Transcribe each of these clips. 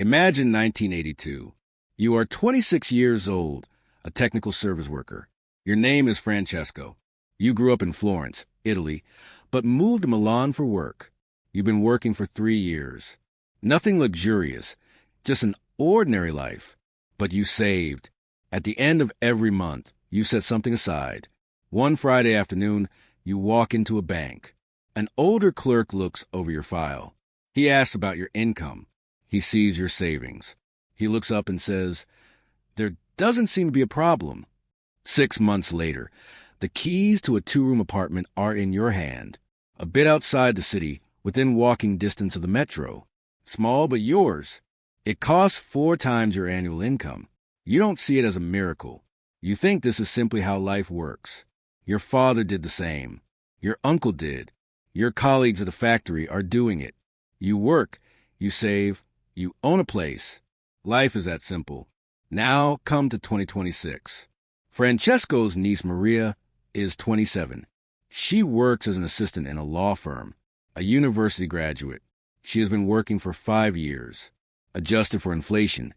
Imagine 1982. You are 26 years old, a technical service worker. Your name is Francesco. You grew up in Florence, Italy, but moved to Milan for work. You've been working for 3 years. Nothing luxurious, just an ordinary life. But you saved. At the end of every month, you set something aside. One Friday afternoon, you walk into a bank. An older clerk looks over your file. He asks about your income. He sees your savings. He looks up and says, "There doesn't seem to be a problem." 6 months later, the keys to a 2-room apartment are in your hand, a bit outside the city, within walking distance of the metro. Small, but yours. It costs 4 times your annual income. You don't see it as a miracle. You think this is simply how life works. Your father did the same. Your uncle did. Your colleagues at the factory are doing it. You work, you save, you own a place. Life is that simple. Now come to 2026. Francesco's niece Maria is 27. She works as an assistant in a law firm, a university graduate. She has been working for 5 years. Adjusted for inflation,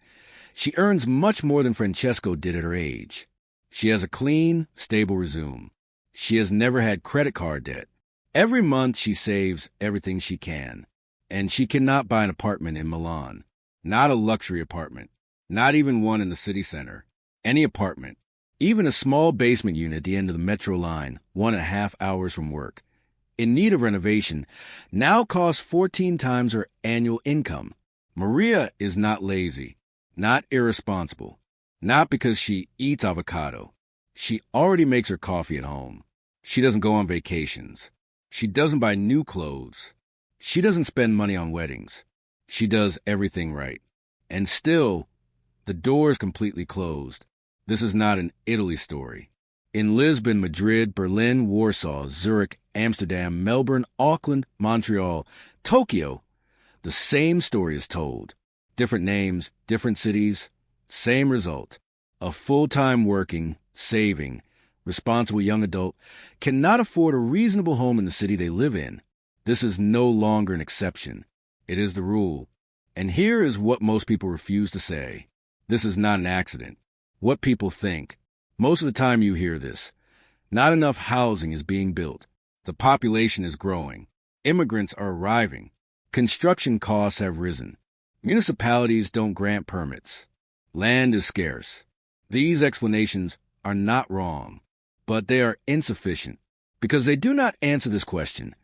she earns much more than Francesco did at her age. She has a clean, stable resume. She has never had credit card debt. Every month she saves everything she can. And she cannot buy an apartment in Milan. Not a luxury apartment. Not even one in the city center. Any apartment. Even a small basement unit at the end of the metro line, 1.5 hours from work, in need of renovation, now costs 14 times her annual income. Maria is not lazy, not irresponsible, not because she eats avocado. She already makes her coffee at home. She doesn't go on vacations. She doesn't buy new clothes. She doesn't spend money on weddings. She does everything right. And still, the door is completely closed. This is not an Italy story. In Lisbon, Madrid, Berlin, Warsaw, Zurich, Amsterdam, Melbourne, Auckland, Montreal, Tokyo, the same story is told. Different names, different cities, same result. A full-time working, saving, responsible young adult cannot afford a reasonable home in the city they live in. This is no longer an exception. It is the rule. And here is what most people refuse to say. This is not an accident. What people think. Most of the time you hear this. Not enough housing is being built. The population is growing. Immigrants are arriving. Construction costs have risen. Municipalities don't grant permits. Land is scarce. These explanations are not wrong, but they are insufficient because they do not answer this question.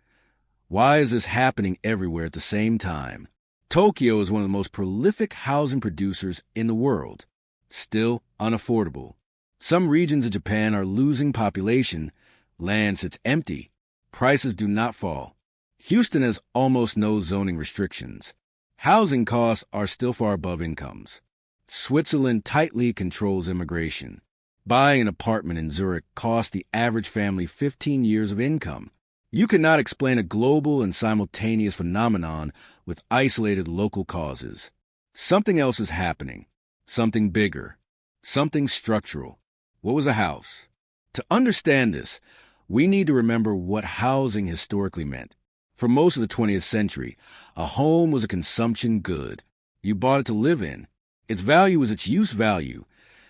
Why is this happening everywhere at the same time? Tokyo is one of the most prolific housing producers in the world. Still unaffordable. Some regions of Japan are losing population. Land sits empty. Prices do not fall. Houston has almost no zoning restrictions. Housing costs are still far above incomes. Switzerland tightly controls immigration. Buying an apartment in Zurich costs the average family 15 years of income. You cannot explain a global and simultaneous phenomenon with isolated local causes. Something else is happening. Something bigger. Something structural. What was a house? To understand this, we need to remember what housing historically meant. For most of the 20th century, a home was a consumption good. You bought it to live in. Its value was its use value,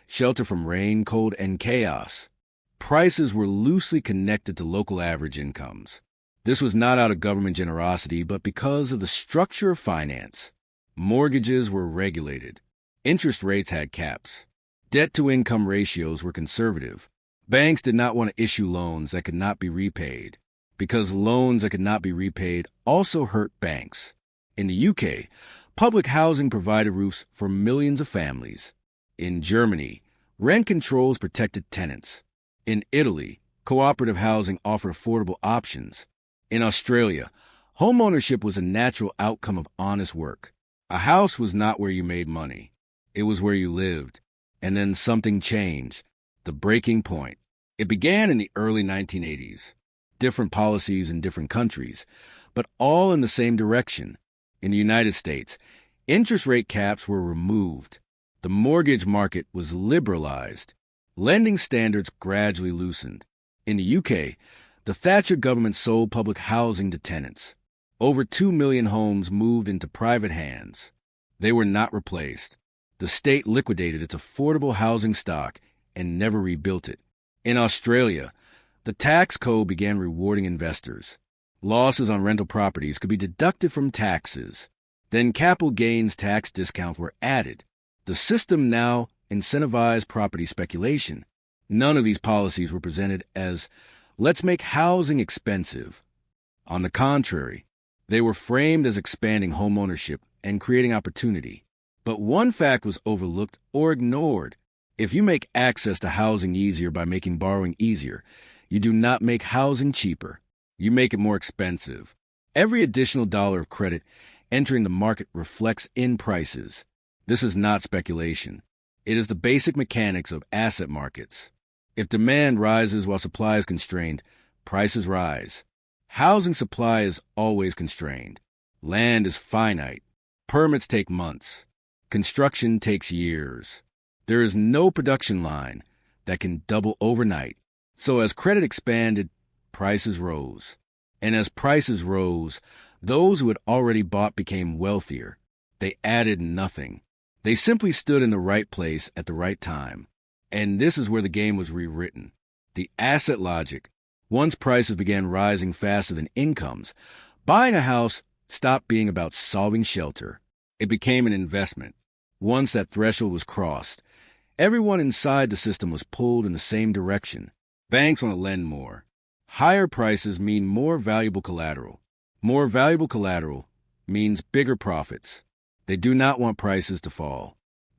shelter from rain, cold, and chaos. Prices were loosely connected to local average incomes. This was not out of government generosity, but because of the structure of finance. Mortgages were regulated. Interest rates had caps. Debt-to-income ratios were conservative. Banks did not want to issue loans that could not be repaid, because loans that could not be repaid also hurt banks. In the UK, public housing provided roofs for millions of families. In Germany, rent controls protected tenants. In Italy, cooperative housing offered affordable options. In Australia, homeownership was a natural outcome of honest work. A house was not where you made money. It was where you lived. And then something changed. The breaking point. It began in the early 1980s. Different policies in different countries, but all in the same direction. In the United States, interest rate caps were removed. The mortgage market was liberalized. Lending standards gradually loosened. In the UK, the Thatcher government sold public housing to tenants. Over 2 million homes moved into private hands. They were not replaced. The state liquidated its affordable housing stock and never rebuilt it. In Australia, the tax code began rewarding investors. Losses on rental properties could be deducted from taxes. Then capital gains tax discounts were added. The system now incentivized property speculation. None of these policies were presented as, let's make housing expensive. On the contrary, they were framed as expanding homeownership and creating opportunity. But one fact was overlooked or ignored. If you make access to housing easier by making borrowing easier, you do not make housing cheaper. You make it more expensive. Every additional dollar of credit entering the market reflects in prices. This is not speculation. It is the basic mechanics of asset markets. If demand rises while supply is constrained, prices rise. Housing supply is always constrained. Land is finite. Permits take months. Construction takes years. There is no production line that can double overnight. So as credit expanded, prices rose. And as prices rose, those who had already bought became wealthier. They added nothing. They simply stood in the right place at the right time. And this is where the game was rewritten. The asset logic. Once prices began rising faster than incomes, buying a house stopped being about solving shelter. It became an investment. Once that threshold was crossed, everyone inside the system was pulled in the same direction. Banks want to lend more. Higher prices mean more valuable collateral. More valuable collateral means bigger profits. They do not want prices to fall.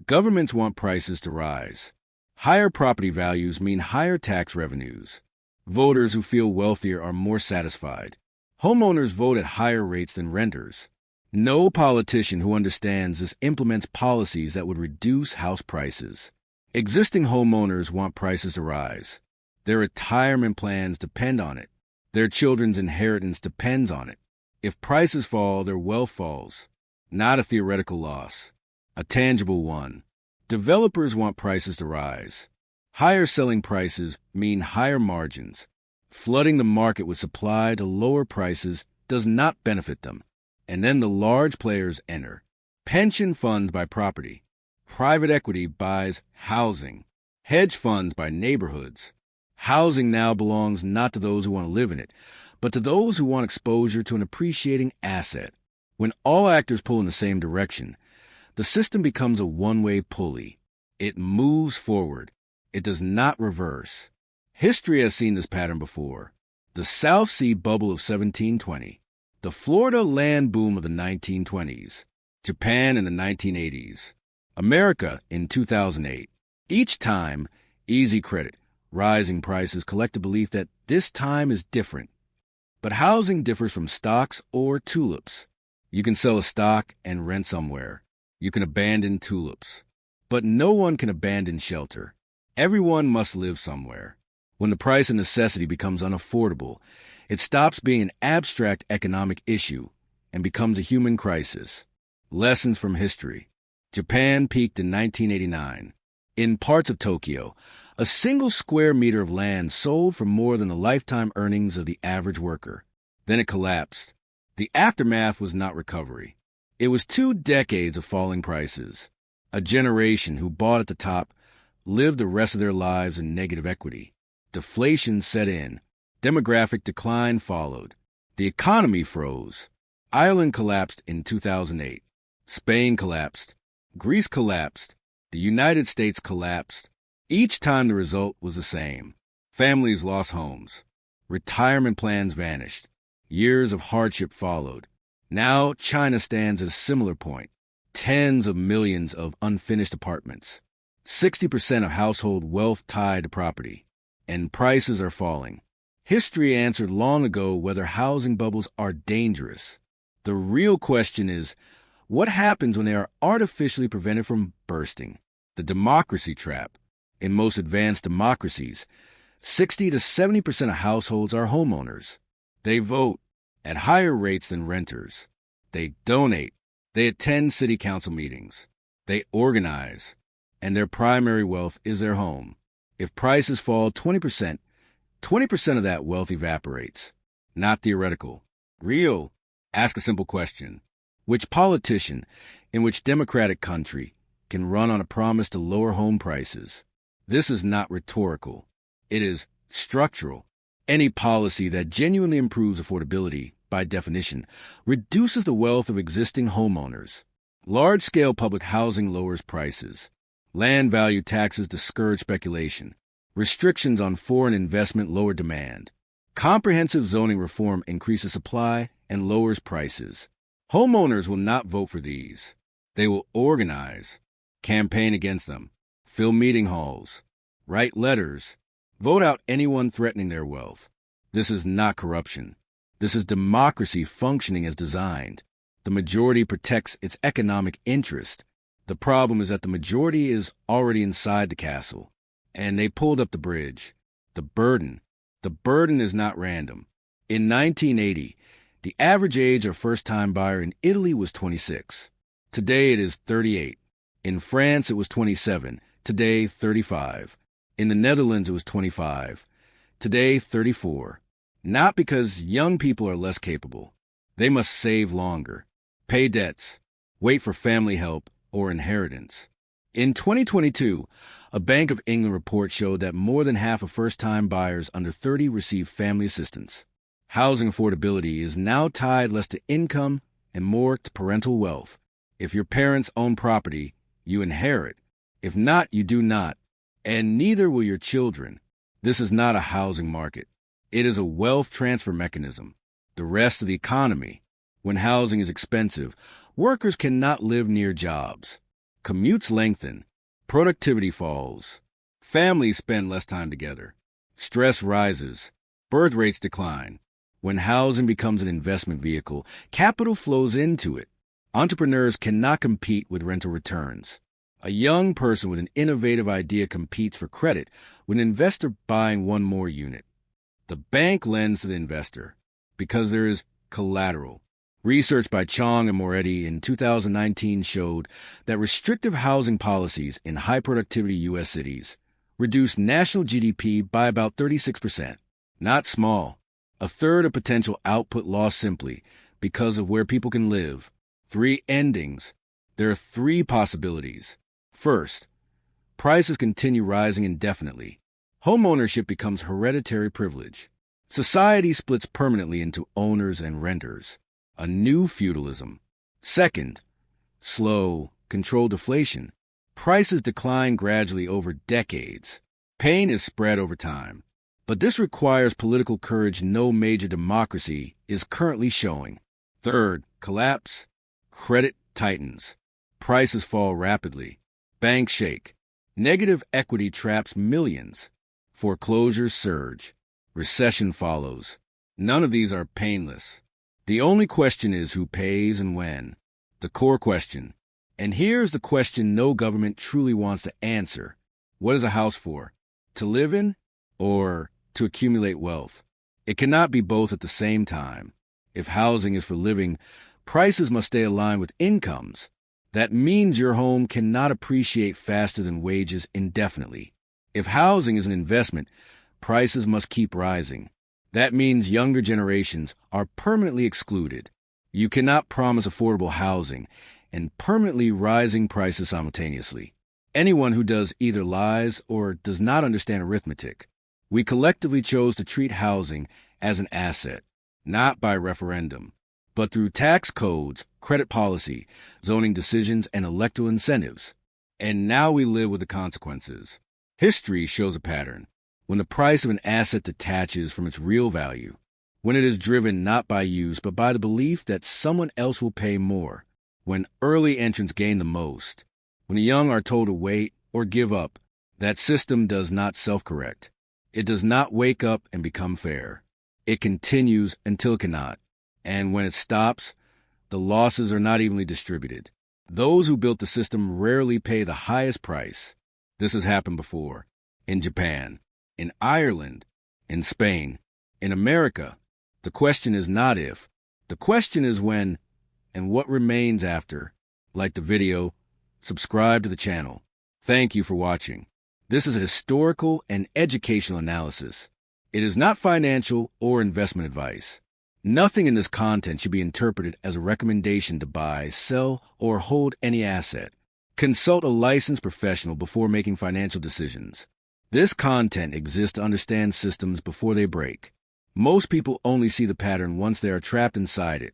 Governments want prices to rise. Higher property values mean higher tax revenues. Voters who feel wealthier are more satisfied. Homeowners vote at higher rates than renters. No politician who understands this implements policies that would reduce house prices. Existing homeowners want prices to rise. Their retirement plans depend on it. Their children's inheritance depends on it. If prices fall, their wealth falls. Not a theoretical loss, a tangible one. Developers want prices to rise. Higher selling prices mean higher margins. Flooding the market with supply to lower prices does not benefit them. And then the large players enter. Pension funds buy property. Private equity buys housing. Hedge funds buy neighborhoods. Housing now belongs not to those who want to live in it, but to those who want exposure to an appreciating asset. When all actors pull in the same direction, the system becomes a one-way pulley. It moves forward. It does not reverse. History has seen this pattern before. The South Sea bubble of 1720. The Florida land boom of the 1920s. Japan in the 1980s. America in 2008. Each time, easy credit, rising prices collect a belief that this time is different. But housing differs from stocks or tulips. You can sell a stock and rent somewhere. You can abandon tulips. But no one can abandon shelter. Everyone must live somewhere. When the price of necessity becomes unaffordable, it stops being an abstract economic issue and becomes a human crisis. Lessons from history. Japan peaked in 1989. In parts of Tokyo, a single square meter of land sold for more than the lifetime earnings of the average worker. Then it collapsed. The aftermath was not recovery. It was 2 decades of falling prices. A generation who bought at the top lived the rest of their lives in negative equity. Deflation set in. Demographic decline followed. The economy froze. Ireland collapsed in 2008. Spain collapsed. Greece collapsed. The United States collapsed. Each time the result was the same. Families lost homes. Retirement plans vanished. Years of hardship followed. Now China stands at a similar point. Tens of millions of unfinished apartments. 60% of household wealth tied to property. And prices are falling. History answered long ago whether housing bubbles are dangerous. The real question is, what happens when they are artificially prevented from bursting? The democracy trap. In most advanced democracies, 60 to 70% of households are homeowners. They vote at higher rates than renters. They donate. They attend city council meetings. They organize. And their primary wealth is their home. If prices fall 20% of that wealth evaporates. Not theoretical. Real. Ask a simple question. Which politician, in which democratic country, can run on a promise to lower home prices? This is not rhetorical. It is structural. Any policy that genuinely improves affordability, by definition, reduces the wealth of existing homeowners. Large-scale public housing lowers prices. Land value taxes discourage speculation. Restrictions on foreign investment lower demand. Comprehensive zoning reform increases supply and lowers prices. Homeowners will not vote for these. They will organize, campaign against them, fill meeting halls, write letters, vote out anyone threatening their wealth. This is not corruption. This is democracy functioning as designed. The majority protects its economic interest. The problem is that the majority is already inside the castle, and they pulled up the bridge. The burden is not random. In 1980, the average age of first-time buyer in Italy was 26. Today it is 38. In France it was 27. Today 35. In the Netherlands it was 25. Today 34. Not because young people are less capable. They must save longer, pay debts, wait for family help or inheritance. In 2022, a Bank of England report showed that more than half of first-time buyers under 30 receive family assistance. Housing affordability is now tied less to income and more to parental wealth. If your parents own property, you inherit. If not, you do not. And neither will your children. This is not a housing market. It is a wealth transfer mechanism. The rest of the economy. When housing is expensive, workers cannot live near jobs. Commutes lengthen. Productivity falls. Families spend less time together. Stress rises. Birth rates decline. When housing becomes an investment vehicle, capital flows into it. Entrepreneurs cannot compete with rental returns. A young person with an innovative idea competes for credit with an investor buying one more unit. The bank lends to the investor because there is collateral. Research by Chong and Moretti in 2019 showed that restrictive housing policies in high-productivity U.S. cities reduced national GDP by about 36%. Not small. A third of potential output lost simply because of where people can live. 3 endings. There are 3 possibilities. First, prices continue rising indefinitely. Homeownership becomes hereditary privilege. Society splits permanently into owners and renters. A new feudalism. Second, slow, controlled deflation. Prices decline gradually over decades. Pain is spread over time. But this requires political courage no major democracy is currently showing. Third, collapse. Credit tightens. Prices fall rapidly. Banks shake. Negative equity traps millions. Foreclosures surge. Recession follows. None of these are painless. The only question is who pays and when. The core question. And here's the question no government truly wants to answer. What is a house for? To live in or to accumulate wealth? It cannot be both at the same time. If housing is for living, prices must stay aligned with incomes. That means your home cannot appreciate faster than wages indefinitely. If housing is an investment, prices must keep rising. That means younger generations are permanently excluded. You cannot promise affordable housing and permanently rising prices simultaneously. Anyone who does either lies or does not understand arithmetic. We collectively chose to treat housing as an asset, not by referendum, but through tax codes, credit policy, zoning decisions, and electoral incentives. And now we live with the consequences. History shows a pattern. When the price of an asset detaches from its real value, when it is driven not by use but by the belief that someone else will pay more, when early entrants gain the most, when the young are told to wait or give up, that system does not self-correct. It does not wake up and become fair. It continues until it cannot. And when it stops, the losses are not evenly distributed. Those who built the system rarely pay the highest price. This has happened before. In Japan, in Ireland, in Spain, in America. The question is not if. The question is when and what remains after. Like the video, subscribe to the channel. Thank you for watching. This is a historical and educational analysis. It is not financial or investment advice. Nothing in this content should be interpreted as a recommendation to buy, sell, or hold any asset. Consult a licensed professional before making financial decisions. This content exists to understand systems before they break. Most people only see the pattern once they are trapped inside it.